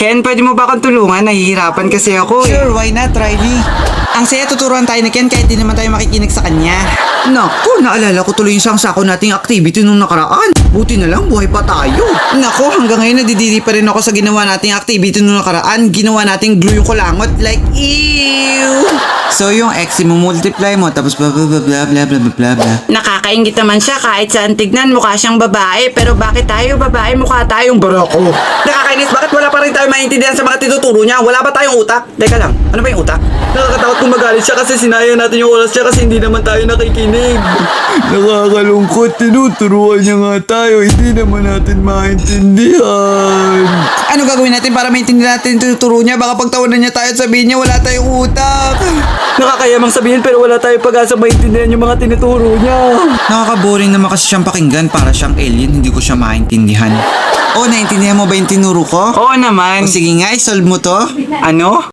Ken, pwede mo ba akong tulungan? Nahihirapan kasi ako eh. Sure, why not, Riley? Ang saya tuturuan tayo ni Ken kahit di naman tayo makikinig sa kanya. Naku, naalala ko tuloy yung sako nating activity nung nakaraan. Buti na lang, buhay pa tayo. Nako, hanggang ngayon nadidiri pa rin ako sa ginawa nating activity nung nakaraan. Ginawa nating glue yung kulangot. Like, ew! So yung X mo multiply mo tapos blah blah blah blah blah blah blah blah. Nakakaingit naman siya kahit saan tignan mukha siyang babae. Pero bakit tayo babae mukha tayong barako? Nakakainis, bakit wala pa rin tayo maintindihan sa mga tinuturo niya? Wala ba tayong utak? Teka lang, ano ba yung utak? Nakakatakot kung magalit siya kasi sinayang natin yung oras siya kasi hindi naman tayo nakikinig. Nakakalungkot, tinuturuan niya nga tayo, hindi naman natin maintindihan. Ano gagawin natin para maintindihan natin yung tinuturo niya? Baka pagtawanan niya tayo at sabihin niya wala tayong utak. Nakakayamang sabihin pero wala tayong pag-asa maintindihan yung mga tinuturo niya. Nakaka-boring naman kasi siyang pakinggan para siyang alien. Hindi ko siya maintindihan. Oh, naintindihan mo ba yung tinuro ko? Oo naman. O sige nga, isolve mo to. Ano?